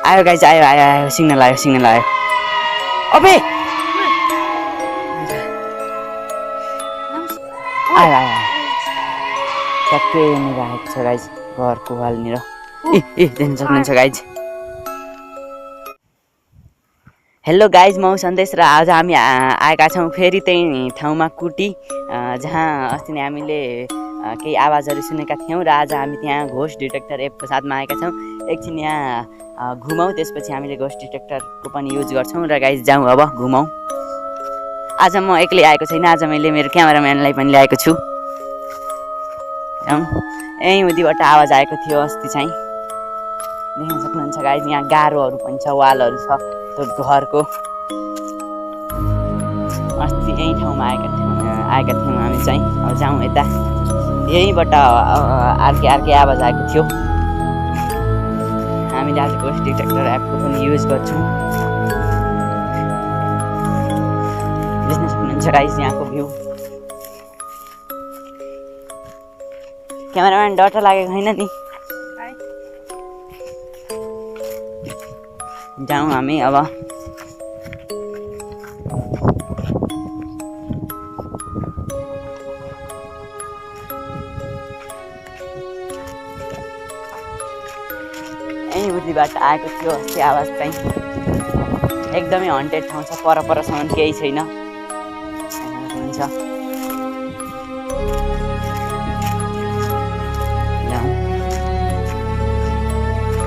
आयो गाइज आयो आयो आयो सिग्नल आयो अबे आयो आयो ट्याक्कै यहाँनिर आएको छ गाइज घरको वालनिर देख्न सक्नुहुन्छ गाइज। हेलो गाइज म सन्देश र आज हामी आएका छौँ फेरि त्यही ठाउँमा कुटी जहाँ अस्ति नै हामीले केही आवाजहरू सुनेका थियौँ र आज हामी त्यहाँ घोस्ट डिटेक्टर एपको साथमा आएका छौँ। एकछिन यहाँ घुमौँ त्यसपछि हामीले घोस्ट डिटेक्टरको पनि युज गर्छौँ र गाइज जाउँ अब घुमौँ। आज म एक्लै आएको छैन, आज मैले मेरो क्यामेराम्यानलाई पनि ल्याएको छु। यहीँ उतिबाट आवाज आएको थियो अस्ति चाहिँ देख्न सक्नुहुन्छ गाइज। यहाँ गाह्रोहरू पनि छ, वालहरू छ त्यो घरको। अस्ति यही ठाउँमा आएका थियौँ हामी चाहिँ। अब जाउँ यता, यहीँबाट अर्कै आवाज आएको थियो। हामीले आज घोस्ट डिटेक्टर एपको पनि युज गर्छौँ। देख्न सक्नुहुन्छ गाइज यहाँको भ्यू। क्यामेराम्यान डर लागेको छैन नि? जाउँ हामी अब। यहीँ उतिबाट आएको थियो अस्ति आवाज चाहिँ। एकदमै हन्टेड ठाउँ छ, परसम्म केही छैन। हुन्छ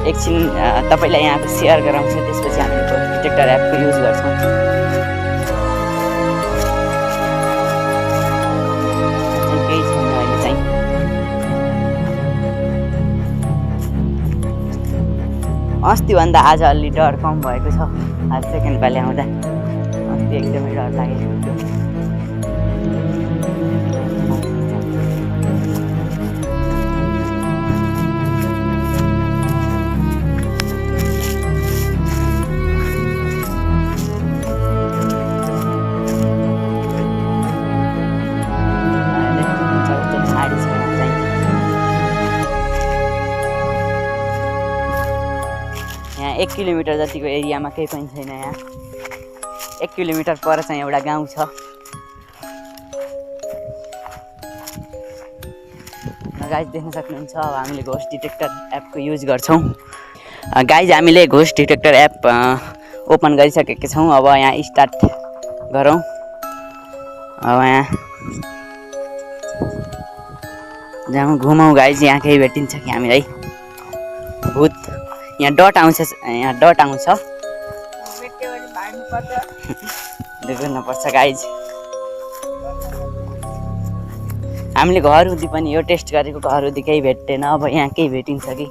एकछिन तपाईँलाई यहाँको सेयर गराउँछ, त्यसपछि हामीले घोस्ट डिटेक्टर एपको युज गर्छौँ। केही छैन अहिले चाहिँ। अस्तिभन्दा आज अलि डर कम भएको छ। आज सेकेन्ड पालि आउँदा अस्ति एकदमै डर लागेको थियो। यहाँ 1 किलोमिटर जतिको एरियामा केही पनि छैन। यहाँ 1 किलोमिटर पर चाहिँ एउटा गाउँ छ। गाइज देख्न सक्नुहुन्छ अब हामीले घोस्ट डिटेक्टर एपको युज गर्छौँ। गाइज हामीले घोस्ट डिटेक्टर एप ओपन गरिसकेका छौँ। अब यहाँ स्टार्ट गरौँ। अब यहाँ जाउँ घुमौँ गाइज। यहाँ केही भेटिन्छ कि हामीलाई? भूत यहाँ डट आउँछ, देख्नुपर्छ गाइज। हामीले घरउदी पनि यो टेस्ट गरेको, घरउदी केही भेट्दैन। अब यहाँ केही भेटिन्छ कि?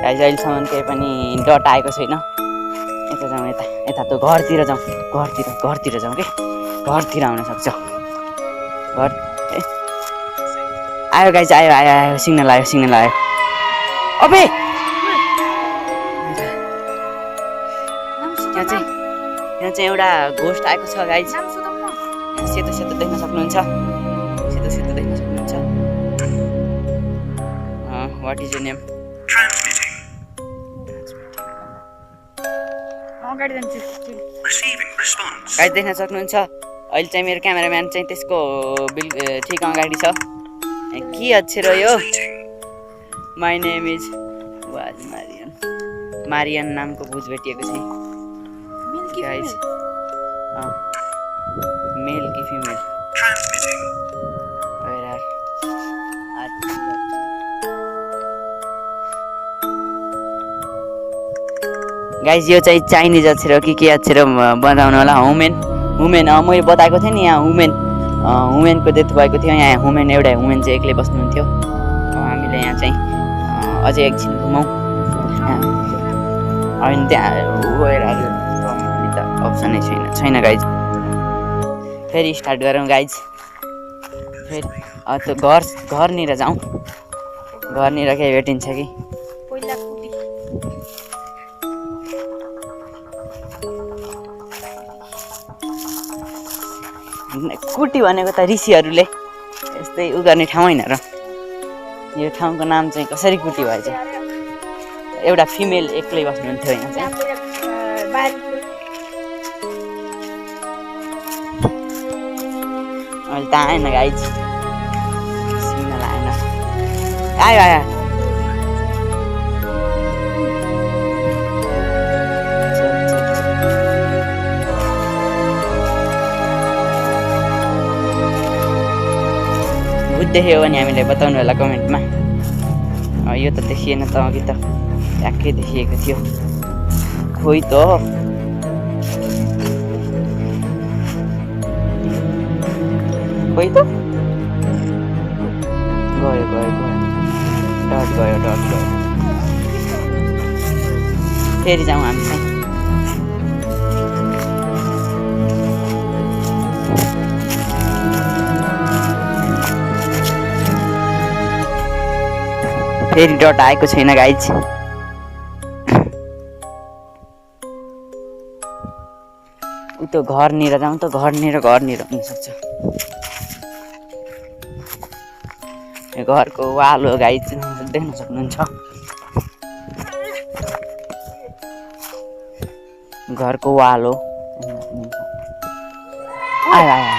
गाइज अहिलेसम्म केही पनि डट आएको छैन। यता जाउँ, यता त घरतिर जाउँ, घरतिर जाउँ कि घरतिर आउन सक्छ। घर आयो गाइज आयो सिग्नल आयो अबे यहाँ चाहिँ एउटा घोस्ट आएको छ गाइज। सेतो देख्न सक्नुहुन्छ, सेतो देख्न सक्नुहुन्छ। What is your name? Guys देख्न सक्नुहुन्छ अहिले चाहिँ मेरो क्यामेराम्यान चाहिँ त्यसको ठिक अगाडि छ। के अक्षर हो यो? My name is was Marian नामको भूत भेटिएको छ गाइज। मेल कि फिमेल? गाइज यो चाहिँ चाइनिज अक्षर हो कि के अक्षर बताउनु होला। वुमेन मैले बताएको थिएँ नि यहाँ वुमेनको डेथ भएको थियो। यहाँ वुमेन चाहिँ एक्लै बस्नुहुन्थ्यो। हामीले यहाँ चाहिँ अझै एकछिन घुमौँ। अनि त्यहाँ त अप्सनै छैन गाइज। फेरि स्टार्ट गरौँ गाइज। फेरि त्यो घरनिर जाउँ, घरनिर केही भेटिन्छ कि? कुटी भनेको त ऋषिहरूले यस्तै उ गर्ने ठाउँ होइन र यो ठाउँको नाम चाहिँ कसरी कुटी भएछ एउटा फिमेल एक्लै बस्नुहुन्थ्यो होइन चाहिँ अहिले त आएन गाइज सिग्नल आएन आयो आयो देख्यो भने हामीलाई बताउनु होला कमेन्टमा यो त देखिएन त अघि त ट्याक्कै देखिएको थियो खोइ त खोइ त गयो गयो गयो डट गयो डट गयो फेरि जाउँ हामी चाहिँ फेरि डट आएको छैन गाइज उ त्यो घरनिर जाउँ त घरनिर हुनसक्छ यो घरको वाल हो गाइज देख्न सक्नुहुन्छ घरको वाल हो आयो आयो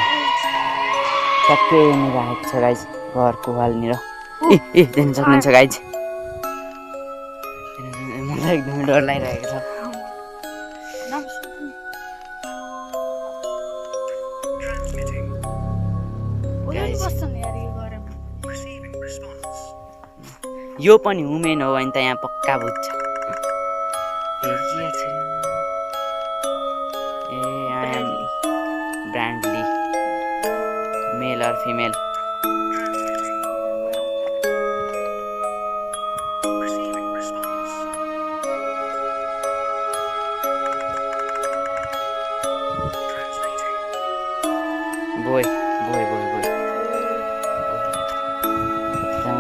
ट्याक्कै यहाँनिर आएको छ गाइज घरको वालनिर ए देख्न सक्नुहुन्छ गाइज मलाई एकदमै डर लागिरहेको छ यो पनि वुमेन हो भने त यहाँ पक्का बुझ्छ ए आई एम ब्रान्डली मेल अर फिमेल बोय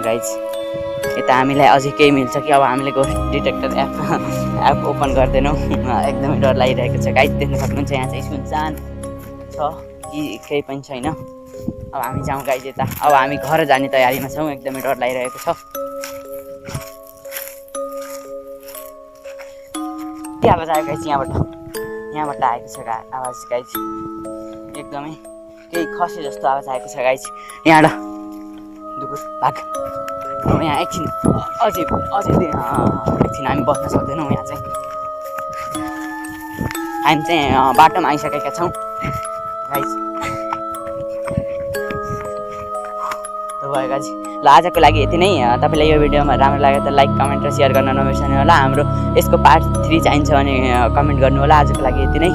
गाइज यता हामीलाई अझै केही मिल्छ कि अब हामीले घोस्ट डिटेक्टर एप ओपन गर्दैनौँ एकदमै डर लागिरहेको छ गाइज देख्न सक्नुहुन्छ यहाँ चाहिँ सुनसान छ कि केही पनि छैन अब हामी जाउँ गाइज यता अब हामी घर जाने तयारीमा छौँ एकदमै डर लागिरहेको छ के आवाज आयो गाइज यहाँबाट आएको छ आवाज गाइज एकदमै केही खसे जस्तो आवाज आएको छ गाइज यहाँबाट दुकुर भाग यहाँ एकछिन अझै एकछिन हामी बस्न सक्दैनौँ यहाँ चाहिँ हामी चाहिँ बाटोमा आइसकेका छौँ गाइज भयो गाइज ल आजको लागि यति नै तपाईँलाई यो भिडियोमा राम्रो लाग्यो त लाइक कमेन्ट र सेयर गर्न नबिर्सनु होला हाम्रो यसको पार्ट 3 चाहिन्छ भने कमेन्ट गर्नु होला आजको लागि यति नै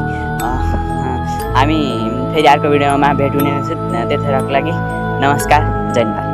हामी फेरि अर्को भिडियोमा भेट हुने त्यतिखेरको लागि नमस्कार जय नेपाल।